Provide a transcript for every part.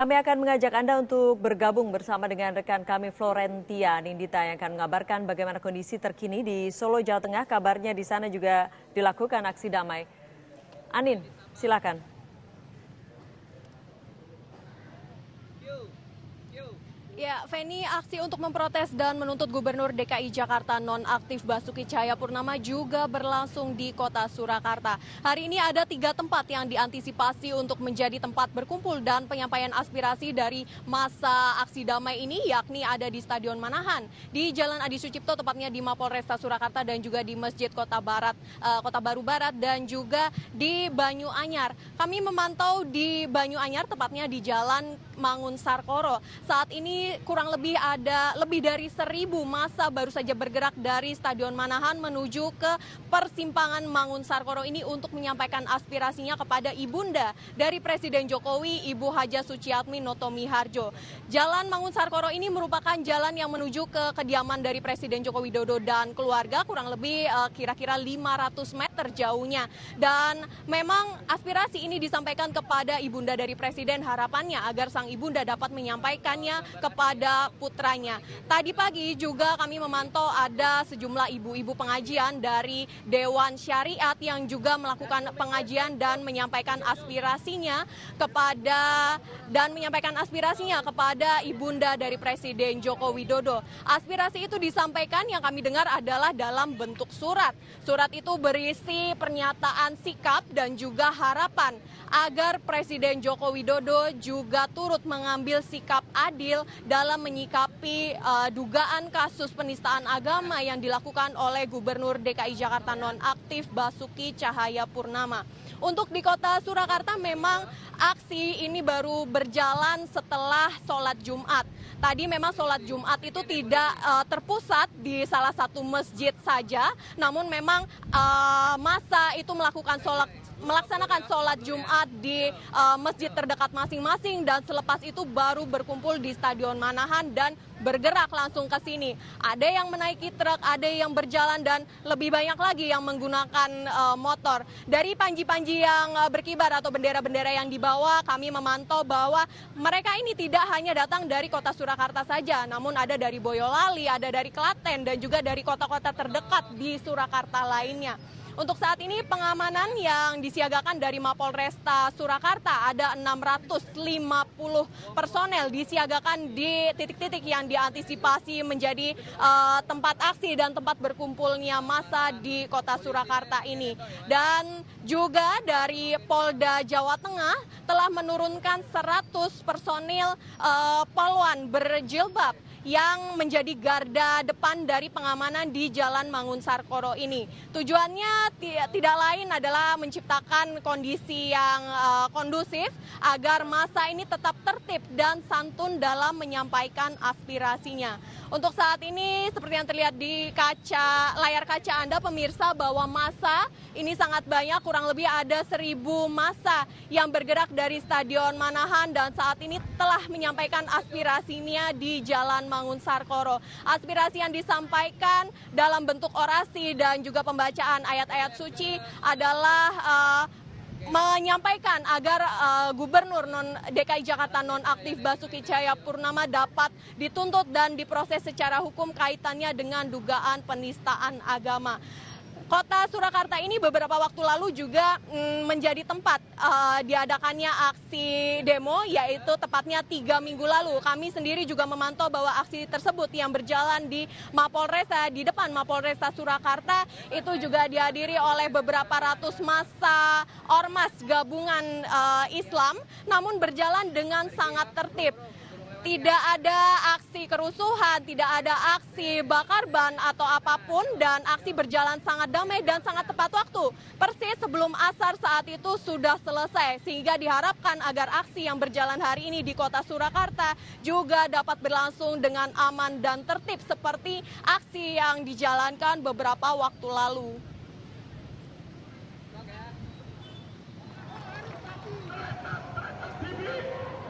Kami akan mengajak Anda untuk bergabung bersama dengan rekan kami Florentia Nindita yang akan mengabarkan bagaimana kondisi terkini di Solo, Jawa Tengah. Kabarnya di sana juga dilakukan aksi damai. Anin, silakan. Ya, Feni, aksi untuk memprotes dan menuntut Gubernur DKI Jakarta nonaktif Basuki Cahayapurnama juga berlangsung di kota Surakarta. Hari ini ada 3 tempat yang diantisipasi untuk menjadi tempat berkumpul dan penyampaian aspirasi dari masa aksi damai ini, yakni ada di Stadion Manahan, di Jalan Adi Sucipto, tepatnya di Mapolresta Surakarta, dan juga di Masjid Kota Baru Barat, dan juga di Banyuanyar. Kami memantau di Banyuanyar, tepatnya di Jalan Mangun Sarkoro. Saat ini kurang lebih ada lebih dari 1.000 massa baru saja bergerak dari Stadion Manahan menuju ke persimpangan Mangun Sarkoro ini untuk menyampaikan aspirasinya kepada ibunda dari Presiden Jokowi, Ibu Haja Suciatmi Notomi Harjo. Jalan Mangun Sarkoro ini merupakan jalan yang menuju ke kediaman dari Presiden Joko Widodo dan keluarga, kurang lebih kira-kira 500 meter jauhnya. Dan memang aspirasi ini disampaikan kepada ibunda dari Presiden, harapannya agar sang ibunda dapat menyampaikannya kepada putranya. Tadi pagi juga kami memantau ada sejumlah ibu-ibu pengajian dari Dewan Syariat yang juga melakukan pengajian dan menyampaikan aspirasinya kepada ibunda dari Presiden Joko Widodo. Aspirasi itu disampaikan, yang kami dengar adalah dalam bentuk surat. Surat itu berisi pernyataan sikap dan juga harapan agar Presiden Joko Widodo juga turut mengambil sikap adil dalam menyikapi dugaan kasus penistaan agama yang dilakukan oleh Gubernur DKI Jakarta nonaktif Basuki Cahayapurnama. Untuk di kota Surakarta memang aksi ini baru berjalan setelah sholat Jumat. Tadi memang sholat Jumat itu tidak terpusat di salah satu masjid saja, namun memang massa itu melaksanakan sholat Jumat di masjid terdekat masing-masing, dan selepas itu baru berkumpul di Stadion Manahan dan bergerak langsung ke sini. Ada yang menaiki truk, ada yang berjalan, dan lebih banyak lagi yang menggunakan motor. Dari panji-panji yang berkibar atau bendera-bendera yang dibawa, kami memantau bahwa mereka ini tidak hanya datang dari kota Surakarta saja, namun ada dari Boyolali, ada dari Klaten, dan juga dari kota-kota terdekat di Surakarta lainnya. Untuk saat ini pengamanan yang disiagakan dari Mapolresta Surakarta ada 650 personel disiagakan di titik-titik yang diantisipasi menjadi tempat aksi dan tempat berkumpulnya massa di kota Surakarta ini. Dan juga dari Polda Jawa Tengah telah menurunkan 100 personil poluan berjilbab yang menjadi garda depan dari pengamanan di Jalan Mangun Sarkoro ini. Tujuannya tidak lain adalah menciptakan kondisi yang kondusif agar massa ini tetap tertib dan santun dalam menyampaikan aspirasinya. Untuk saat ini seperti yang terlihat di layar kaca Anda pemirsa, bahwa massa ini sangat banyak, kurang lebih ada 1.000 massa yang bergerak dari Stadion Manahan dan saat ini telah menyampaikan aspirasinya di Jalan Mangun Sarkoro. Aspirasi yang disampaikan dalam bentuk orasi dan juga pembacaan ayat-ayat suci adalah menyampaikan agar Gubernur DKI Jakarta nonaktif Basuki Cahayapurnama dapat dituntut dan diproses secara hukum kaitannya dengan dugaan penistaan agama. Kota Surakarta ini beberapa waktu lalu juga menjadi tempat diadakannya aksi demo, yaitu tepatnya 3 minggu lalu. Kami sendiri juga memantau bahwa aksi tersebut yang berjalan di depan Mapolresta Surakarta itu juga dihadiri oleh beberapa ratus massa ormas gabungan Islam, namun berjalan dengan sangat tertib. Tidak ada aksi kerusuhan, tidak ada aksi bakar ban atau apapun, dan aksi berjalan sangat damai dan sangat tepat waktu. Persis sebelum asar saat itu sudah selesai, sehingga diharapkan agar aksi yang berjalan hari ini di kota Surakarta juga dapat berlangsung dengan aman dan tertib seperti aksi yang dijalankan beberapa waktu lalu.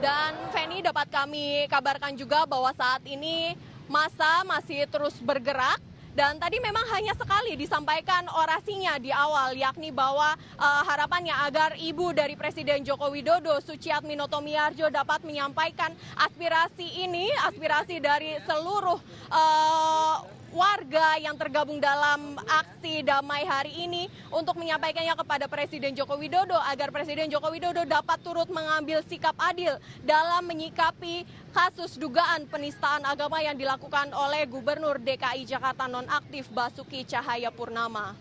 Dan Feni, dapat kami kabarkan juga bahwa saat ini massa masih terus bergerak Dan tadi memang hanya sekali disampaikan orasinya di awal, yakni bahwa harapannya agar ibu dari Presiden Joko Widodo, Suciatminoto Miardjo, dapat menyampaikan aspirasi ini, aspirasi dari seluruh warga yang tergabung dalam aksi damai hari ini untuk menyampaikannya kepada Presiden Joko Widodo agar Presiden Joko Widodo dapat turut mengambil sikap adil dalam menyikapi kasus dugaan penistaan agama yang dilakukan oleh Gubernur DKI Jakarta nonaktif Basuki Cahayapurnama.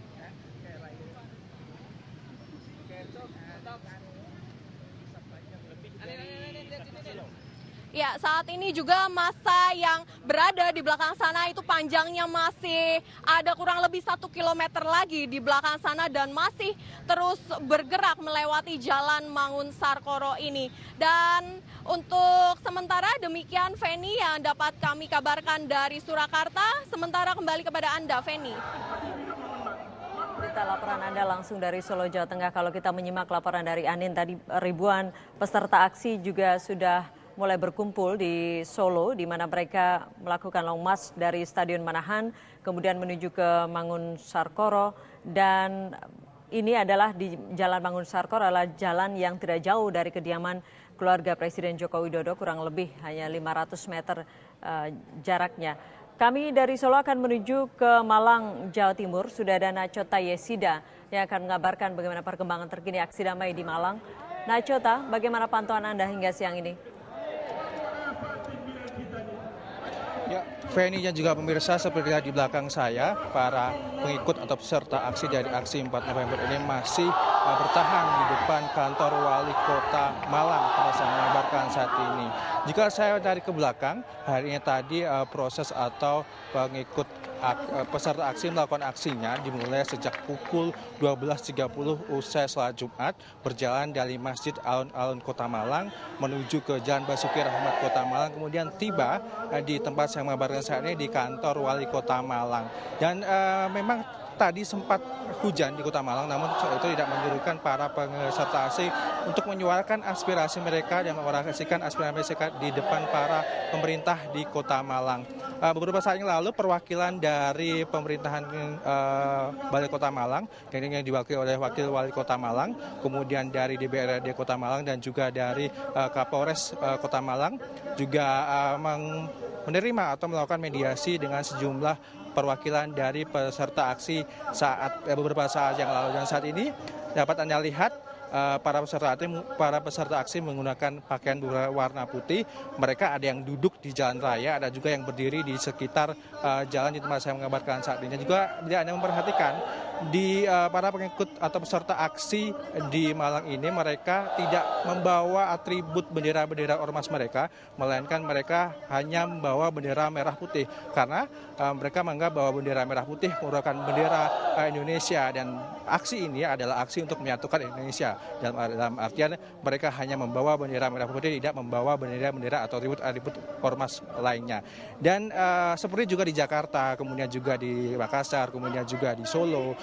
Ya, saat ini juga masa yang berada di belakang sana itu panjangnya masih ada kurang lebih 1 kilometer lagi di belakang sana dan masih terus bergerak melewati Jalan Mangun Sarkoro ini. Dan untuk sementara demikian Feni yang dapat kami kabarkan dari Surakarta. Sementara kembali kepada Anda, Feni. Berita laporan Anda langsung dari Solo, Jawa Tengah. Kalau kita menyimak laporan dari Anin tadi, ribuan peserta aksi juga sudah mulai berkumpul di Solo, di mana mereka melakukan long march dari Stadion Manahan, kemudian menuju ke Mangun Sarkoro, dan ini adalah di Jalan Mangun Sarkoro adalah jalan yang tidak jauh dari kediaman keluarga Presiden Joko Widodo, kurang lebih hanya 500 meter jaraknya. Kami dari Solo akan menuju ke Malang, Jawa Timur. Sudah ada Nachota Yesida yang akan mengabarkan bagaimana perkembangan terkini aksi damai di Malang. Nachota, bagaimana pantauan Anda hingga siang ini? Ya, Feni dan juga pemirsa, seperti di belakang saya, para pengikut atau peserta aksi dari aksi 4 November ini masih bertahan di depan kantor Wali Kota Malang pada saat mengabarkan saat ini. Jika saya dari ke belakang, hari ini tadi proses atau pengikut peserta aksi melakukan aksinya dimulai sejak pukul 12.30 usai sholat Jumat, berjalan dari Masjid Alun-Alun Kota Malang menuju ke Jalan Basuki Rahmat Kota Malang, kemudian tiba di tempat saya mengabarkan saat ini di kantor Wali Kota Malang. Dan memang tadi sempat hujan di Kota Malang, namun itu tidak menyurutkan para peserta aksi untuk menyuarakan aspirasi mereka dan mengorasikan aspirasi mereka di depan para pemerintah di Kota Malang. Beberapa saat yang lalu perwakilan dari pemerintahan Balai Kota Malang yang diwakili oleh Wakil Wali Kota Malang, kemudian dari DPRD Kota Malang dan juga dari Kapolres Kota Malang juga menerima atau melakukan mediasi dengan sejumlah perwakilan dari peserta aksi beberapa saat yang lalu. Dan saat ini dapat Anda lihat para peserta aksi menggunakan pakaian berwarna putih. Mereka ada yang duduk di jalan raya, ada juga yang berdiri di sekitar jalan di tempat saya mengabarkan saat ini. Dan juga bila Anda memperhatikan di para pengikut atau peserta aksi di Malang ini, mereka tidak membawa atribut bendera-bendera ormas mereka, melainkan mereka hanya membawa bendera merah putih karena mereka menganggap bahwa bendera merah putih merupakan bendera Indonesia, dan aksi ini adalah aksi untuk menyatukan Indonesia. Dalam artian mereka hanya membawa bendera merah putih, tidak membawa bendera-bendera atau atribut ormas lainnya. Dan seperti juga di Jakarta, kemudian juga di Makassar, kemudian juga di Solo,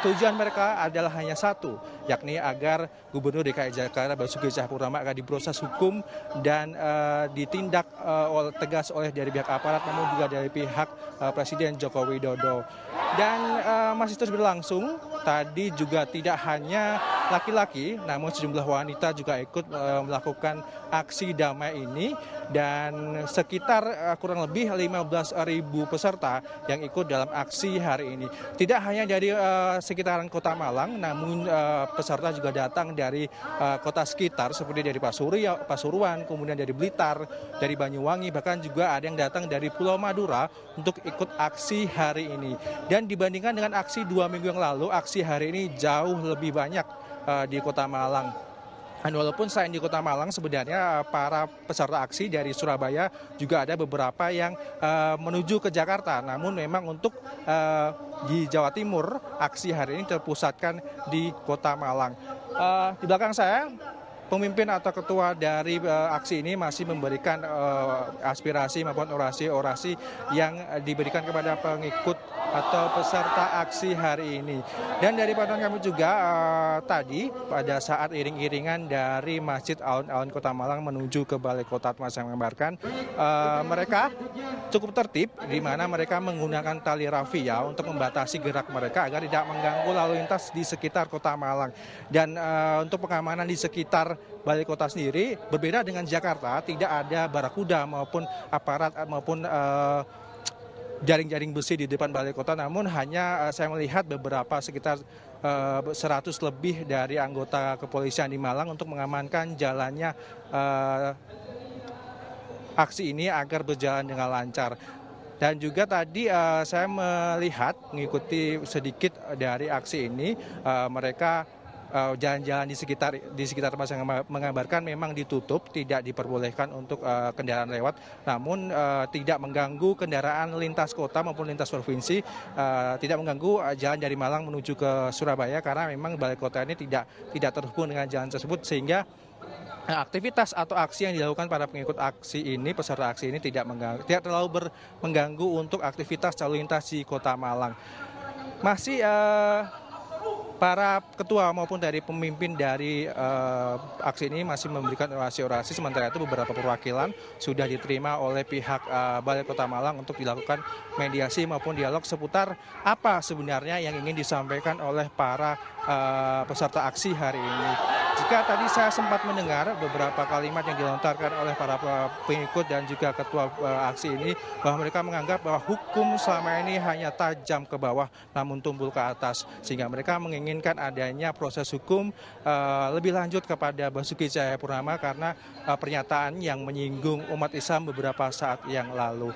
tujuan mereka adalah hanya satu, yakni agar Gubernur DKI Jakarta Basuki Cahayapurnama akan diproses hukum dan ditindak tegas oleh dari pihak aparat, namun juga dari pihak Presiden Joko Widodo. Dan masih terus berlangsung. Tadi juga tidak hanya laki-laki, namun sejumlah wanita juga ikut melakukan aksi damai ini, dan sekitar kurang lebih 15.000 peserta yang ikut dalam aksi hari ini. Tidak hanya dari sekitaran Kota Malang, namun peserta juga datang dari kota sekitar seperti dari Pasuruan, kemudian dari Blitar, dari Banyuwangi, bahkan juga ada yang datang dari Pulau Madura untuk ikut aksi hari ini. Dan dibandingkan dengan aksi 2 minggu yang lalu, aksi hari ini jauh lebih banyak di Kota Malang. Dan walaupun selain di Kota Malang, sebenarnya para peserta aksi dari Surabaya juga ada beberapa yang menuju ke Jakarta. Namun memang untuk di Jawa Timur, aksi hari ini terpusatkan di Kota Malang. Di belakang saya, pemimpin atau ketua dari aksi ini masih memberikan aspirasi maupun orasi-orasi yang diberikan kepada pengikut atau peserta aksi hari ini. Dan dari pantauan kami juga tadi pada saat iring-iringan dari Masjid Alun-Alun Kota Malang menuju ke Balai Kota tempat saya mengabarkan, mereka cukup tertib di mana mereka menggunakan tali rafia untuk membatasi gerak mereka agar tidak mengganggu lalu lintas di sekitar Kota Malang. Dan untuk pengamanan di sekitar Balai Kota sendiri berbeda dengan Jakarta, tidak ada barakuda maupun aparat maupun jaring-jaring besi di depan Balai Kota, namun hanya saya melihat beberapa sekitar 100 lebih dari anggota kepolisian di Malang untuk mengamankan jalannya aksi ini agar berjalan dengan lancar. Dan juga tadi saya melihat mengikuti sedikit dari aksi ini, mereka jalan-jalan di sekitar tempat saya mengabarkan memang ditutup, tidak diperbolehkan untuk kendaraan lewat, namun tidak mengganggu kendaraan lintas kota maupun lintas provinsi, tidak mengganggu jalan dari Malang menuju ke Surabaya karena memang Balai Kota ini tidak terhubung dengan jalan tersebut, sehingga aktivitas atau aksi yang dilakukan para pengikut aksi ini, peserta aksi ini tidak terlalu mengganggu untuk aktivitas lalu lintas di Kota Malang. Masih para ketua maupun dari pemimpin dari aksi ini masih memberikan orasi-orasi, sementara itu beberapa perwakilan sudah diterima oleh pihak Balai Kota Malang untuk dilakukan mediasi maupun dialog seputar apa sebenarnya yang ingin disampaikan oleh para peserta aksi hari ini. Jika tadi saya sempat mendengar beberapa kalimat yang dilontarkan oleh para pengikut dan juga ketua aksi ini, bahwa mereka menganggap bahwa hukum selama ini hanya tajam ke bawah namun tumpul ke atas, sehingga mereka menginginkan adanya proses hukum lebih lanjut kepada Basuki Cahayapurnama karena pernyataan yang menyinggung umat Islam beberapa saat yang lalu.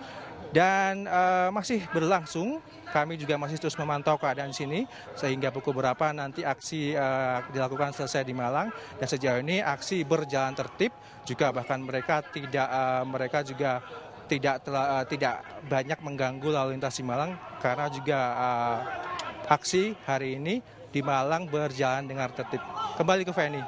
Dan masih berlangsung, kami juga masih terus memantau keadaan sini sehingga pukul berapa nanti aksi dilakukan selesai di Malang. Dan sejauh ini aksi berjalan tertib, juga bahkan mereka juga tidak banyak mengganggu lalu lintas di Malang karena juga aksi hari ini di Malang berjalan dengan tertib. Kembali ke Feni.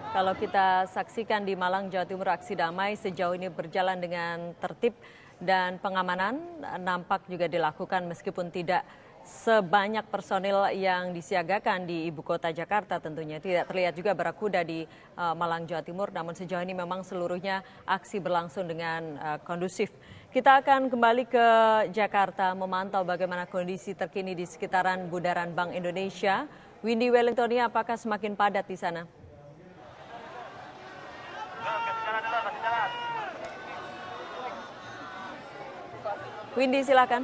Kalau kita saksikan di Malang, Jawa Timur, aksi damai sejauh ini berjalan dengan tertib dan pengamanan nampak juga dilakukan meskipun tidak sebanyak personil yang disiagakan di ibu kota Jakarta tentunya. Tidak terlihat juga barakuda di Malang, Jawa Timur, namun sejauh ini memang seluruhnya aksi berlangsung dengan kondusif. Kita akan kembali ke Jakarta memantau bagaimana kondisi terkini di sekitaran Bundaran Bank Indonesia. Windy Wellingtonia, apakah semakin padat di sana? Windy, silakan.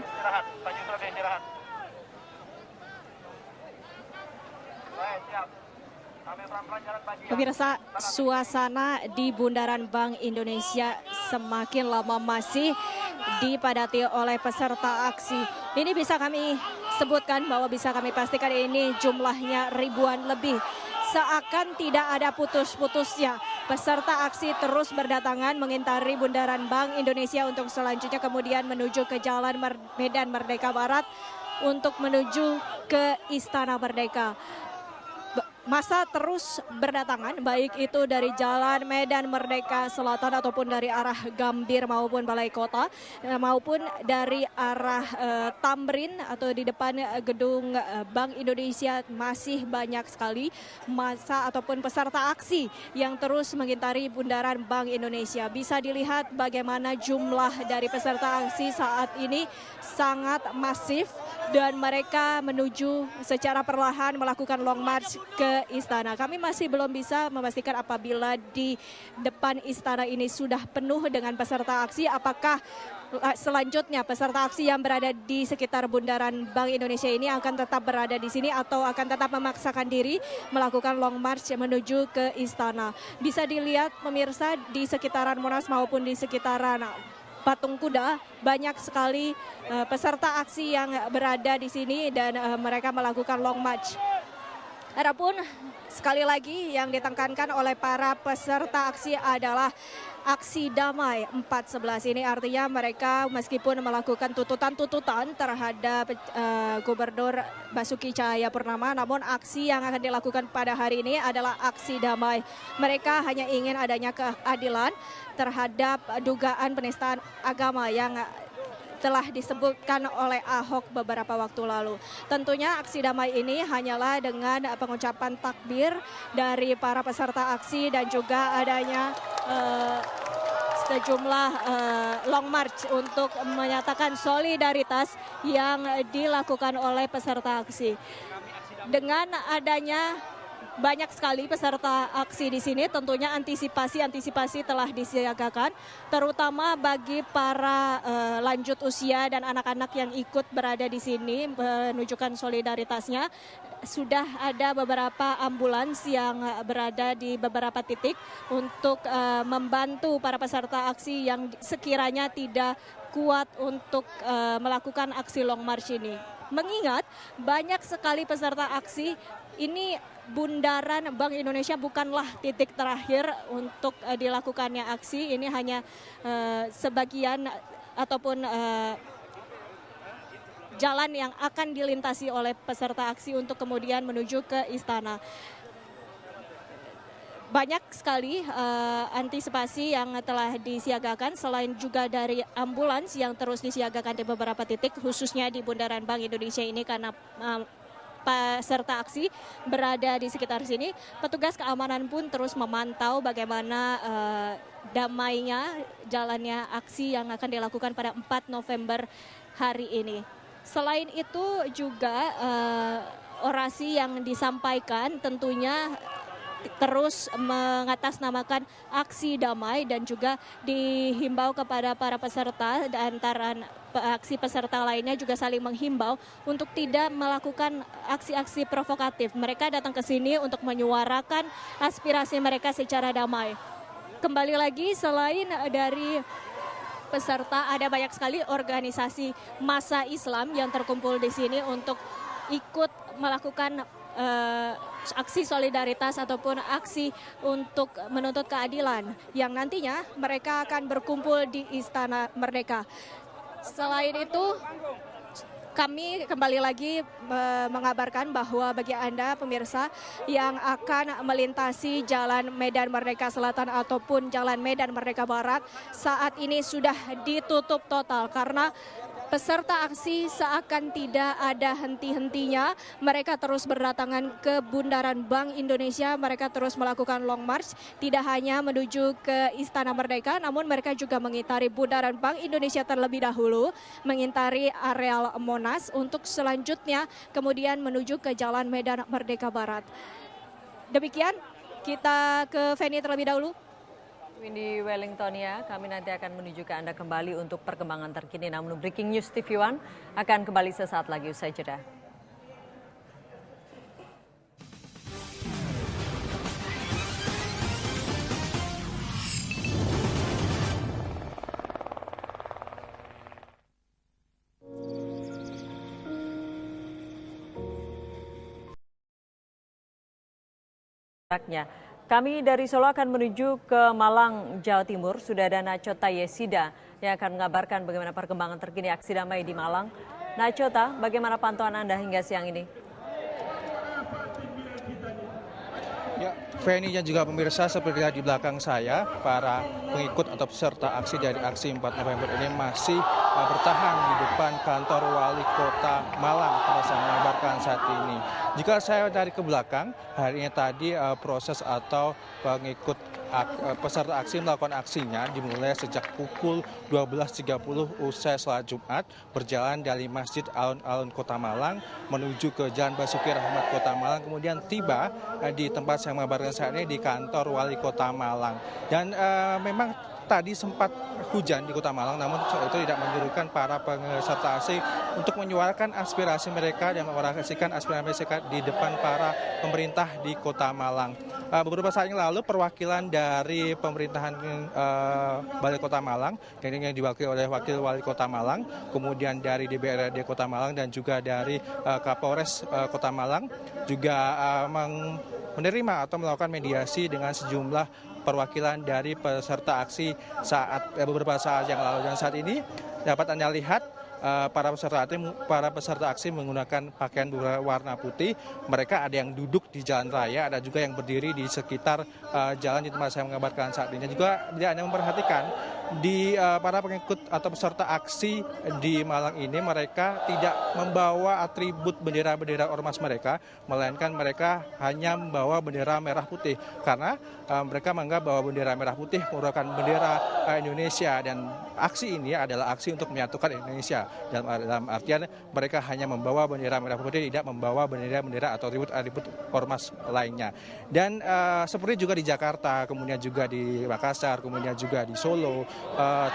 Pemirsa, suasana di Bundaran Bank Indonesia semakin lama masih dipadati oleh peserta aksi. Ini bisa kami sebutkan bahwa bisa kami pastikan ini jumlahnya ribuan lebih. Seakan tidak ada putus-putusnya. Peserta aksi terus berdatangan mengitari Bundaran Bank Indonesia untuk selanjutnya kemudian menuju ke Jalan Medan Merdeka Barat untuk menuju ke Istana Merdeka. Masa terus berdatangan, baik itu dari Jalan Medan Merdeka Selatan ataupun dari arah Gambir maupun Balai Kota, maupun dari arah Tamrin atau di depan gedung Bank Indonesia. Masih banyak sekali masa ataupun peserta aksi yang terus mengitari Bundaran Bank Indonesia. Bisa dilihat bagaimana jumlah dari peserta aksi saat ini sangat masif dan mereka menuju secara perlahan melakukan long march ke istana. Kami masih belum bisa memastikan apabila di depan istana ini sudah penuh dengan peserta aksi, apakah selanjutnya peserta aksi yang berada di sekitar Bundaran Bank Indonesia ini akan tetap berada di sini atau akan tetap memaksakan diri melakukan long march menuju ke istana. Bisa dilihat pemirsa di sekitaran Monas maupun di sekitaran Patung Kuda, banyak sekali peserta aksi yang berada di sini dan mereka melakukan long march. Adapun sekali lagi yang ditekankan oleh para peserta aksi adalah aksi damai 411. Ini artinya mereka meskipun melakukan tuntutan-tuntutan terhadap Gubernur Basuki Cahayapurnama, namun aksi yang akan dilakukan pada hari ini adalah aksi damai. Mereka hanya ingin adanya keadilan terhadap dugaan penistaan agama yang telah disebutkan oleh Ahok beberapa waktu lalu. Tentunya aksi damai ini hanyalah dengan pengucapan takbir dari para peserta aksi dan juga adanya sejumlah long march untuk menyatakan solidaritas yang dilakukan oleh peserta aksi. Dengan adanya banyak sekali peserta aksi di sini, tentunya antisipasi telah disiagakan, terutama bagi para lanjut usia dan anak-anak yang ikut berada di sini menunjukkan solidaritasnya. Sudah ada beberapa ambulans yang berada di beberapa titik untuk membantu para peserta aksi yang sekiranya tidak kuat untuk melakukan aksi long march ini. Mengingat banyak sekali peserta aksi, ini Bundaran Bank Indonesia bukanlah titik terakhir untuk dilakukannya aksi. Ini hanya sebagian ataupun jalan yang akan dilintasi oleh peserta aksi untuk kemudian menuju ke istana. Banyak sekali antisipasi yang telah disiagakan, selain juga dari ambulans yang terus disiagakan di beberapa titik, khususnya di Bundaran Bank Indonesia ini karena peserta aksi berada di sekitar sini. Petugas keamanan pun terus memantau bagaimana damainya jalannya aksi yang akan dilakukan pada 4 November hari ini. Selain itu juga orasi yang disampaikan tentunya terus mengatasnamakan aksi damai dan juga dihimbau kepada para peserta dan antara aksi peserta lainnya juga saling menghimbau untuk tidak melakukan aksi-aksi provokatif. Mereka datang ke sini untuk menyuarakan aspirasi mereka secara damai. Kembali lagi, selain dari peserta, ada banyak sekali organisasi massa Islam yang terkumpul di sini untuk ikut melakukan aksi solidaritas ataupun aksi untuk menuntut keadilan yang nantinya mereka akan berkumpul di Istana Merdeka. Selain itu, kami kembali lagi mengabarkan bahwa bagi Anda pemirsa yang akan melintasi Jalan Medan Merdeka Selatan ataupun Jalan Medan Merdeka Barat, saat ini sudah ditutup total karena peserta aksi seakan tidak ada henti-hentinya. Mereka terus berdatangan ke Bundaran Bank Indonesia. Mereka terus melakukan long march, tidak hanya menuju ke Istana Merdeka, namun mereka juga mengitari Bundaran Bank Indonesia terlebih dahulu, mengitari areal Monas untuk selanjutnya kemudian menuju ke Jalan Medan Merdeka Barat. Demikian, kita ke Feni terlebih dahulu. Windy Wellington ya, kami nanti akan menuju ke Anda kembali untuk perkembangan terkini. Namun Breaking News TV One akan kembali sesaat lagi usai jeda. Kami dari Solo akan menuju ke Malang, Jawa Timur. Sudah ada Nachota Yesida yang akan mengabarkan bagaimana perkembangan terkini aksi damai di Malang. Nachota, bagaimana pantauan Anda hingga siang ini? Ya, Feni dan juga pemirsa, seperti di belakang saya, para pengikut atau peserta aksi dari aksi 4 November ini masih bertahan di depan kantor Wali Kota Malang pada saya mengabarkan saat ini. Jika saya dari ke belakang, hari ini tadi proses atau pengikut peserta aksi melakukan aksinya dimulai sejak pukul 12.30 usai sholat Jumat, berjalan dari Masjid Alun-Alun Kota Malang menuju ke Jalan Basuki Rahmat Kota Malang, kemudian tiba di tempat saya mengabarkan saat ini di kantor Wali Kota Malang. Dan memang tadi sempat hujan di Kota Malang, namun itu tidak menyurutkan para peserta aksi untuk menyuarakan aspirasi mereka dan mengoperasikan aspirasi mereka di depan para pemerintah di Kota Malang. Beberapa saat yang lalu perwakilan dari pemerintahan Balai Kota Malang yang diwakili oleh Wakil Wali Kota Malang, kemudian dari DPRD Kota Malang dan juga dari Kapolres Kota Malang juga menerima atau melakukan mediasi dengan sejumlah perwakilan dari peserta aksi beberapa saat yang lalu. Dan saat ini dapat Anda lihat para peserta aksi menggunakan pakaian berwarna putih. Mereka ada yang duduk di jalan raya, ada juga yang berdiri di sekitar jalan di tempat saya mengabarkan saat ini. Dan juga bila Anda memperhatikan para pengikut atau peserta aksi di Malang ini mereka tidak membawa atribut bendera-bendera ormas mereka, melainkan mereka hanya membawa bendera merah putih karena mereka menganggap bahwa bendera merah putih merupakan bendera Indonesia dan aksi ini adalah aksi untuk menyatukan Indonesia. Dalam artian mereka hanya membawa bendera merah putih, tidak membawa bendera-bendera atau atribut ormas lainnya. Dan seperti juga di Jakarta, kemudian juga di Makassar, kemudian juga di Solo,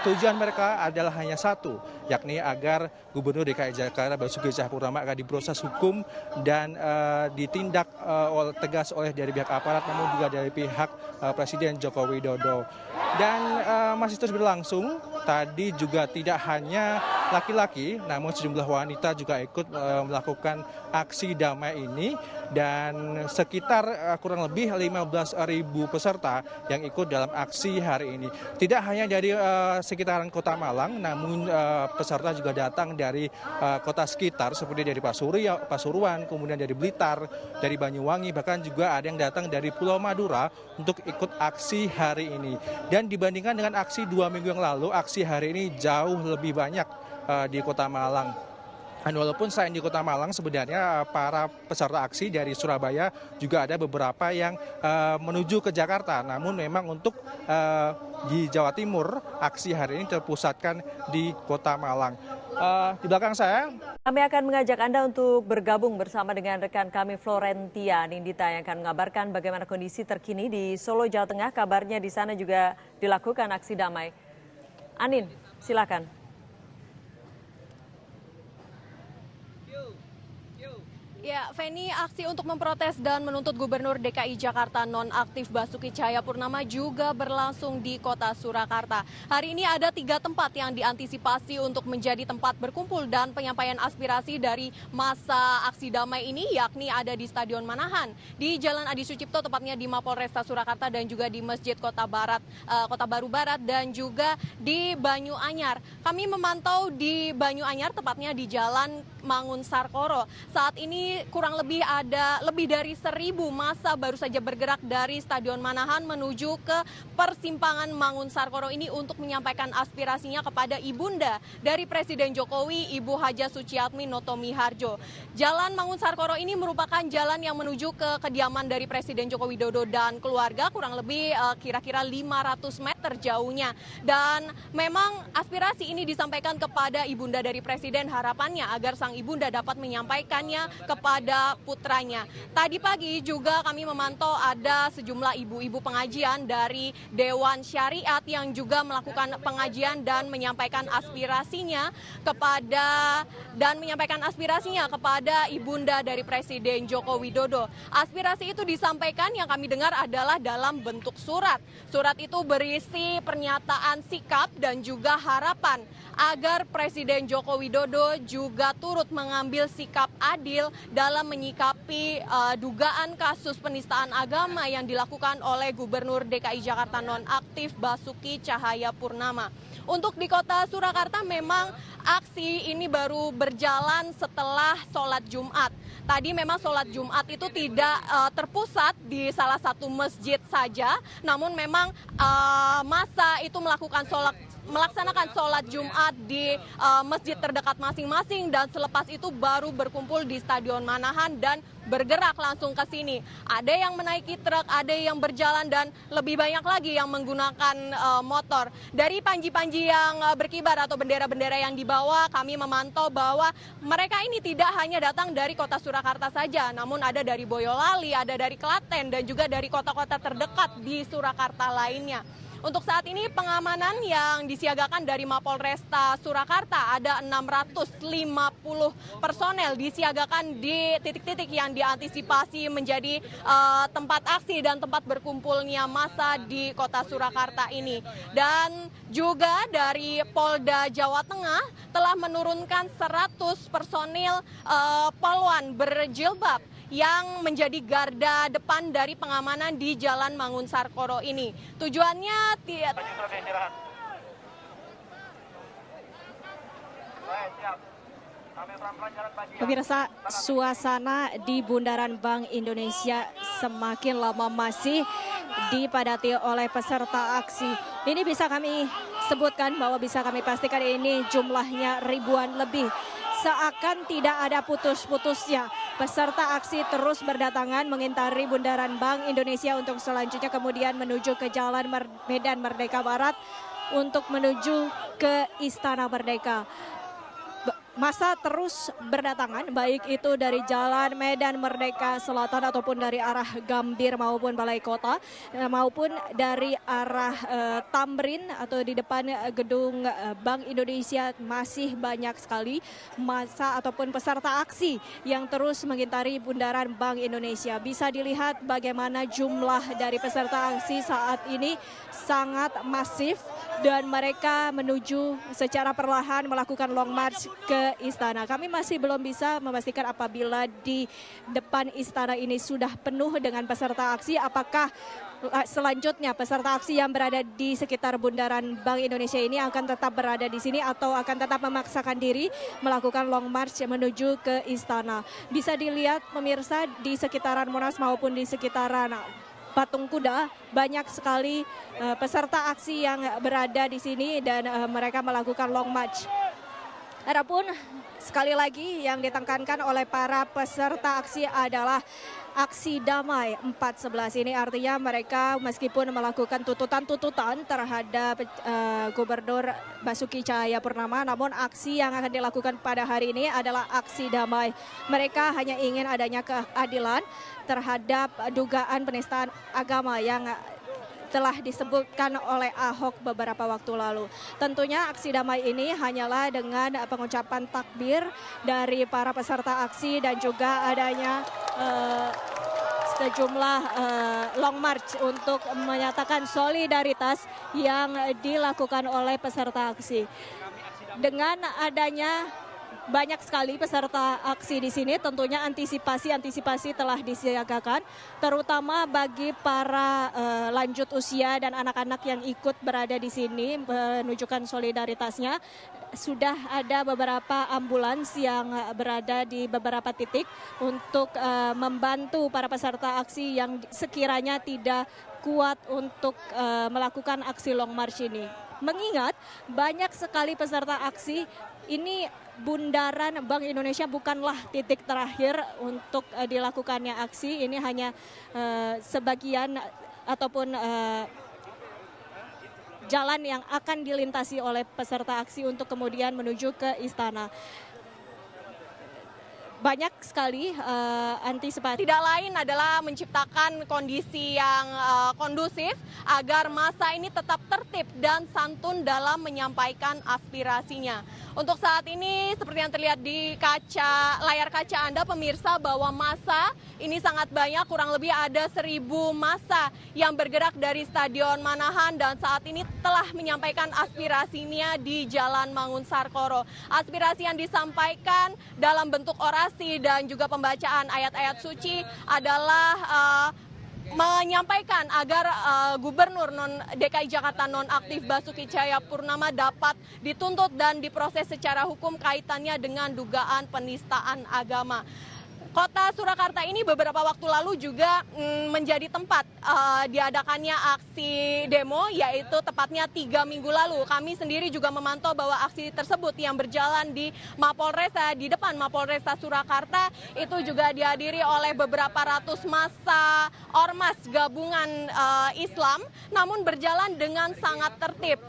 tujuan mereka adalah hanya satu, yakni agar Gubernur DKI Jakarta Basuki Cahayapurnama akan diproses hukum dan ditindak tegas oleh dari pihak aparat, namun juga dari pihak Presiden Joko Widodo. Dan masih terus berlangsung. Tadi juga tidak hanya laki-laki, namun sejumlah wanita juga ikut melakukan aksi damai ini dan sekitar kurang lebih 15.000 peserta yang ikut dalam aksi hari ini. Tidak hanya dari sekitaran Kota Malang, namun peserta juga datang dari kota sekitar seperti dari Pasuruan, kemudian dari Blitar, dari Banyuwangi, bahkan juga ada yang datang dari Pulau Madura untuk ikut aksi hari ini. Dan dibandingkan dengan aksi 2 minggu yang lalu, aksi hari ini jauh lebih banyak di Kota Malang. Dan walaupun selain di Kota Malang sebenarnya para peserta aksi dari Surabaya juga ada beberapa yang menuju ke Jakarta. Namun memang untuk di Jawa Timur aksi hari ini terpusatkan di Kota Malang. Di belakang saya kami akan mengajak Anda untuk bergabung bersama dengan rekan kami Florentia Nindita yang akan mengabarkan bagaimana kondisi terkini di Solo, Jawa Tengah. Kabarnya di sana juga dilakukan aksi damai. Anin, silakan. Ya, Feni, aksi untuk memprotes dan menuntut Gubernur DKI Jakarta nonaktif Basuki Cahayapurnama juga berlangsung di Kota Surakarta. Hari ini ada 3 tempat yang diantisipasi untuk menjadi tempat berkumpul dan penyampaian aspirasi dari masa aksi damai ini, yakni ada di Stadion Manahan, di Jalan Adi Sucipto, tepatnya di Mapolresta Surakarta, dan juga di Masjid Kota Baru Barat, dan juga di Banyuanyar. Kami memantau di Banyuanyar, tepatnya di Jalan Mangun Sarkoro. Saat ini kurang lebih ada lebih dari 1.000 massa baru saja bergerak dari Stadion Manahan menuju ke persimpangan Mangun Sarkoro ini untuk menyampaikan aspirasinya kepada ibunda dari Presiden Jokowi, Ibu Haja Suciatmi Notomi Harjo. Jalan Mangun Sarkoro ini merupakan jalan yang menuju ke kediaman dari Presiden Joko Widodo dan keluarga, kurang lebih kira-kira 500 meter jauhnya. Dan memang aspirasi ini disampaikan kepada ibunda dari Presiden, harapannya agar sang ibunda dapat menyampaikannya kepada putranya. Tadi pagi juga kami memantau ada sejumlah ibu-ibu pengajian dari Dewan Syariat yang juga melakukan pengajian dan menyampaikan aspirasinya kepada ibunda dari Presiden Joko Widodo. Aspirasi itu disampaikan yang kami dengar adalah dalam bentuk surat. Surat itu berisi pernyataan sikap dan juga harapan agar Presiden Joko Widodo juga turut mengambil sikap adil dalam menyikapi dugaan kasus penistaan agama yang dilakukan oleh Gubernur DKI Jakarta nonaktif Basuki Cahayapurnama. Untuk di Kota Surakarta memang aksi ini baru berjalan setelah sholat Jumat. Tadi memang sholat Jumat itu tidak terpusat di salah satu masjid saja, namun memang massa itu melaksanakan sholat Jumat di masjid terdekat masing-masing dan selepas itu baru berkumpul di Stadion Manahan dan bergerak langsung ke sini. Ada yang menaiki truk, ada yang berjalan dan lebih banyak lagi yang menggunakan motor. Dari panji-panji yang berkibar atau bendera-bendera yang dibawa, kami memantau bahwa mereka ini tidak hanya datang dari Kota Surakarta saja, namun ada dari Boyolali, ada dari Klaten dan juga dari kota-kota terdekat di Surakarta lainnya. Untuk saat ini pengamanan yang disiagakan dari Mapolresta Surakarta ada 650 personel disiagakan di titik-titik yang diantisipasi menjadi tempat aksi dan tempat berkumpulnya massa di Kota Surakarta ini. Dan juga dari Polda Jawa Tengah telah menurunkan 100 personil polwan berjilbab yang menjadi garda depan dari pengamanan di Jalan Mangun Sarkoro ini. Tujuannya Pemirsa, suasana di Bundaran Bank Indonesia semakin lama masih dipadati oleh peserta aksi. Ini bisa kami sebutkan bahwa bisa kami pastikan ini jumlahnya ribuan lebih. Seakan tidak ada putus-putusnya. Peserta aksi terus berdatangan mengintari Bundaran Bank Indonesia untuk selanjutnya kemudian menuju ke Jalan Medan Merdeka Barat untuk menuju ke Istana Merdeka. Masa terus berdatangan, baik itu dari Jalan Medan Merdeka Selatan ataupun dari arah Gambir maupun Balai Kota, maupun dari arah Tamrin atau di depan gedung Bank Indonesia. Masih banyak sekali masa ataupun peserta aksi yang terus mengitari Bundaran Bank Indonesia. Bisa dilihat bagaimana jumlah dari peserta aksi saat ini sangat masif dan mereka menuju secara perlahan melakukan long march ke istana. Kami masih belum bisa memastikan apabila di depan istana ini sudah penuh dengan peserta aksi, apakah selanjutnya peserta aksi yang berada di sekitar Bundaran Bank Indonesia ini akan tetap berada di sini atau akan tetap memaksakan diri melakukan long march menuju ke istana. Bisa dilihat pemirsa di sekitaran Monas maupun di sekitaran Patung Kuda, banyak sekali peserta aksi yang berada di sini dan mereka melakukan long march. Adapun sekali lagi yang ditekankan oleh para peserta aksi adalah aksi damai 411. Ini artinya mereka meskipun melakukan tuntutan-tuntutan terhadap Gubernur Basuki Cahayapurnama, namun aksi yang akan dilakukan pada hari ini adalah aksi damai. Mereka hanya ingin adanya keadilan terhadap dugaan penistaan agama yang telah disebutkan oleh Ahok beberapa waktu lalu. Tentunya aksi damai ini hanyalah dengan pengucapan takbir dari para peserta aksi dan juga adanya sejumlah long march untuk menyatakan solidaritas yang dilakukan oleh peserta aksi. Dengan adanya banyak sekali peserta aksi di sini, tentunya antisipasi telah disiagakan, terutama bagi para lanjut usia dan anak-anak yang ikut berada di sini menunjukkan solidaritasnya. Sudah ada beberapa ambulans yang berada di beberapa titik untuk membantu para peserta aksi yang sekiranya tidak kuat untuk melakukan aksi long march ini. Mengingat banyak sekali peserta aksi, ini Bundaran Bank Indonesia bukanlah titik terakhir untuk dilakukannya aksi. Ini hanya sebagian ataupun jalan yang akan dilintasi oleh peserta aksi untuk kemudian menuju ke istana. Banyak sekali antisipasi. Tidak lain adalah menciptakan kondisi yang kondusif agar massa ini tetap tertib dan santun dalam menyampaikan aspirasinya. Untuk saat ini seperti yang terlihat di layar kaca Anda pemirsa, bahwa massa ini sangat banyak, kurang lebih ada 1.000 massa yang bergerak dari Stadion Manahan dan saat ini telah menyampaikan aspirasinya di Jalan Mangunsarkoro. Aspirasi yang disampaikan dalam bentuk orasi dan juga pembacaan ayat-ayat suci adalah menyampaikan agar Gubernur DKI Jakarta nonaktif Basuki Cahayapurnama dapat dituntut dan diproses secara hukum kaitannya dengan dugaan penistaan agama. Kota Surakarta ini beberapa waktu lalu juga menjadi tempat diadakannya aksi demo, yaitu tepatnya 3 minggu lalu. Kami sendiri juga memantau bahwa aksi tersebut yang berjalan di depan Mapolresta Surakarta itu juga dihadiri oleh beberapa ratus massa ormas gabungan Islam, namun berjalan dengan sangat tertib.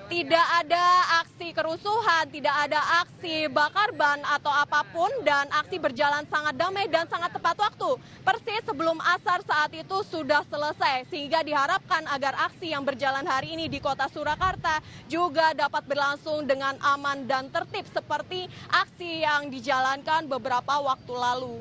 Tidak ada aksi kerusuhan, tidak ada aksi bakar ban atau apapun, dan aksi berjalan sangat damai dan sangat tepat waktu. Persis sebelum asar saat itu sudah selesai, sehingga diharapkan agar aksi yang berjalan hari ini di Kota Surakarta juga dapat berlangsung dengan aman dan tertib seperti aksi yang dijalankan beberapa waktu lalu.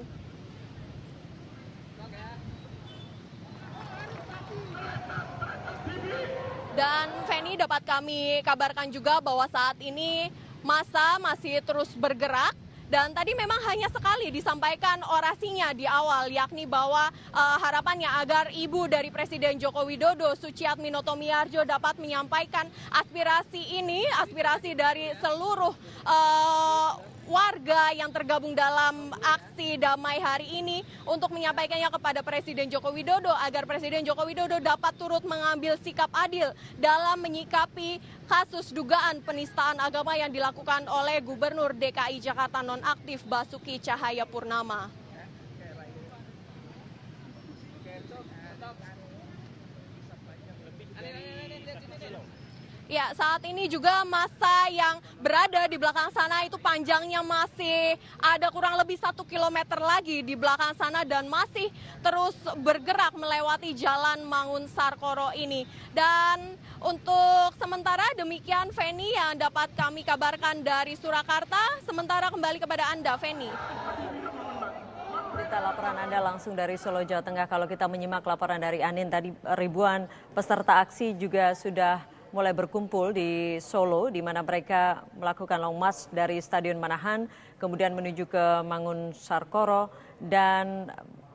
Dan Feni, dapat kami kabarkan juga bahwa saat ini massa masih terus bergerak. Dan tadi memang hanya sekali disampaikan orasinya di awal, yakni bahwa harapannya agar ibu dari Presiden Joko Widodo, Suciatminoto Miardjo, dapat menyampaikan aspirasi ini, aspirasi dari seluruh warga yang tergabung dalam aksi damai hari ini untuk menyampaikannya kepada Presiden Joko Widodo agar Presiden Joko Widodo dapat turut mengambil sikap adil dalam menyikapi kasus dugaan penistaan agama yang dilakukan oleh Gubernur DKI Jakarta nonaktif Basuki Cahayapurnama. Ya, saat ini juga masa yang berada di belakang sana itu panjangnya masih ada kurang lebih 1 kilometer lagi di belakang sana dan masih terus bergerak melewati Jalan Mangun Sarkoro ini. Dan untuk sementara demikian Feni yang dapat kami kabarkan dari Surakarta. Sementara kembali kepada Anda, Feni. Kita laporan Anda langsung dari Solo, Jawa Tengah. Kalau kita menyimak laporan dari Anin tadi, ribuan peserta aksi juga sudah mulai berkumpul di Solo, di mana mereka melakukan long march dari Stadion Manahan, kemudian menuju ke Mangun Sarkoro, dan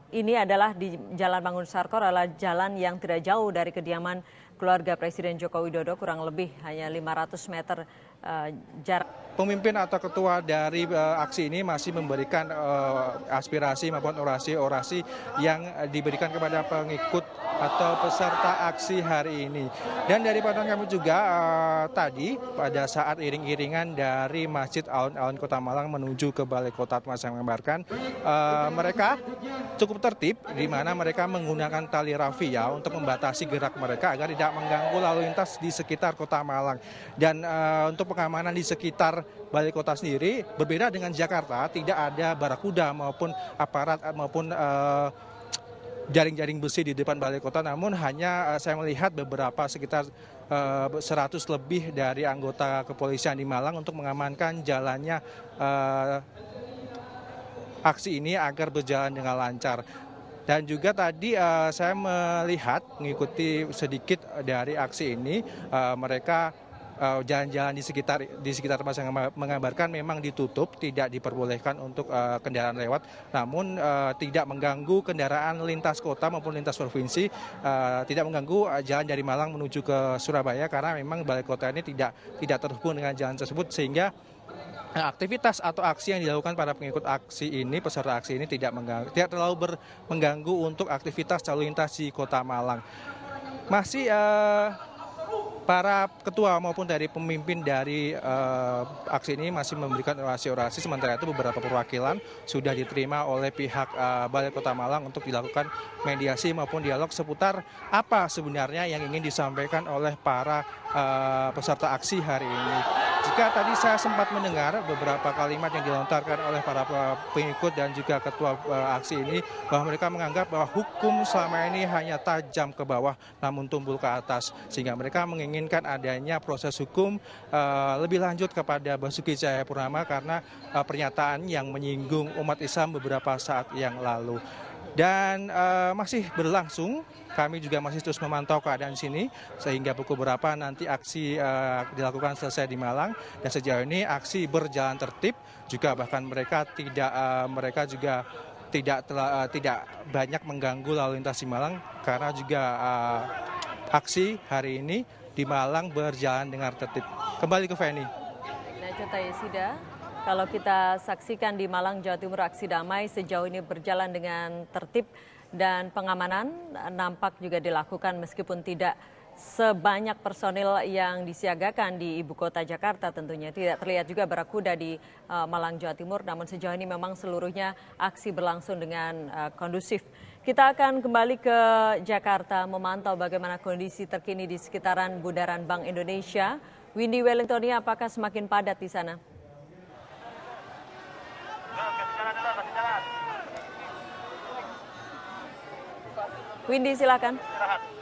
ini adalah di Jalan Mangun Sarkoro adalah jalan yang tidak jauh dari kediaman keluarga Presiden Joko Widodo, kurang lebih hanya 500 meter jarak. Pemimpin atau ketua dari aksi ini masih memberikan aspirasi maupun orasi-orasi yang diberikan kepada pengikut atau peserta aksi hari ini. Dan dari pantauan kami juga tadi pada saat iring-iringan dari Masjid Alun-Alun Kota Malang menuju ke Balai Kota yang mengabarkan mereka cukup tertib di mana mereka menggunakan tali rafia untuk membatasi gerak mereka agar tidak mengganggu lalu lintas di sekitar Kota Malang. Dan untuk pengamanan di sekitar Balai Kota sendiri berbeda dengan Jakarta, tidak ada barakuda maupun aparat maupun jaring-jaring besi di depan Balai Kota, namun hanya saya melihat beberapa sekitar 100 lebih dari anggota kepolisian di Malang untuk mengamankan jalannya aksi ini agar berjalan dengan lancar. Dan juga tadi saya melihat mengikuti sedikit dari aksi ini, mereka jalan-jalan di sekitar Mas yang mengabarkan memang ditutup, tidak diperbolehkan untuk kendaraan lewat, namun tidak mengganggu kendaraan lintas kota maupun lintas provinsi, tidak mengganggu jalan dari Malang menuju ke Surabaya karena memang Balai Kota ini tidak terhubung dengan jalan tersebut, sehingga aktivitas atau aksi yang dilakukan para pengikut aksi ini, peserta aksi ini tidak terlalu mengganggu untuk aktivitas lalu lintas di Kota Malang. Masih para ketua maupun dari pemimpin dari aksi ini masih memberikan orasi-orasi, sementara itu beberapa perwakilan sudah diterima oleh pihak Balai Kota Malang untuk dilakukan mediasi maupun dialog seputar apa sebenarnya yang ingin disampaikan oleh para peserta aksi hari ini. Jika tadi saya sempat mendengar beberapa kalimat yang dilontarkan oleh para pengikut dan juga ketua aksi ini, bahwa mereka menganggap bahwa hukum selama ini hanya tajam ke bawah namun tumpul ke atas, sehingga mereka menginginkan adanya proses hukum lebih lanjut kepada Basuki Cahayapurnama karena pernyataan yang menyinggung umat Islam beberapa saat yang lalu. Dan masih berlangsung, kami juga masih terus memantau keadaan di sini sehingga pukul berapa nanti aksi dilakukan selesai di Malang. Dan sejauh ini aksi berjalan tertib, juga bahkan mereka juga tidak banyak mengganggu lalu lintas di Malang karena juga aksi hari ini di Malang berjalan dengan tertib. Kembali ke Feni. Sida, kalau kita saksikan di Malang, Jawa Timur, aksi damai sejauh ini berjalan dengan tertib dan pengamanan nampak juga dilakukan meskipun tidak sebanyak personil yang disiagakan di ibu kota Jakarta tentunya. Tidak terlihat juga barakuda di Malang, Jawa Timur, namun sejauh ini memang seluruhnya aksi berlangsung dengan kondusif. Kita akan kembali ke Jakarta memantau bagaimana kondisi terkini di sekitaran Bundaran Bank Indonesia. Windy Wellingtonia, apakah semakin padat di sana? Windy, silakan.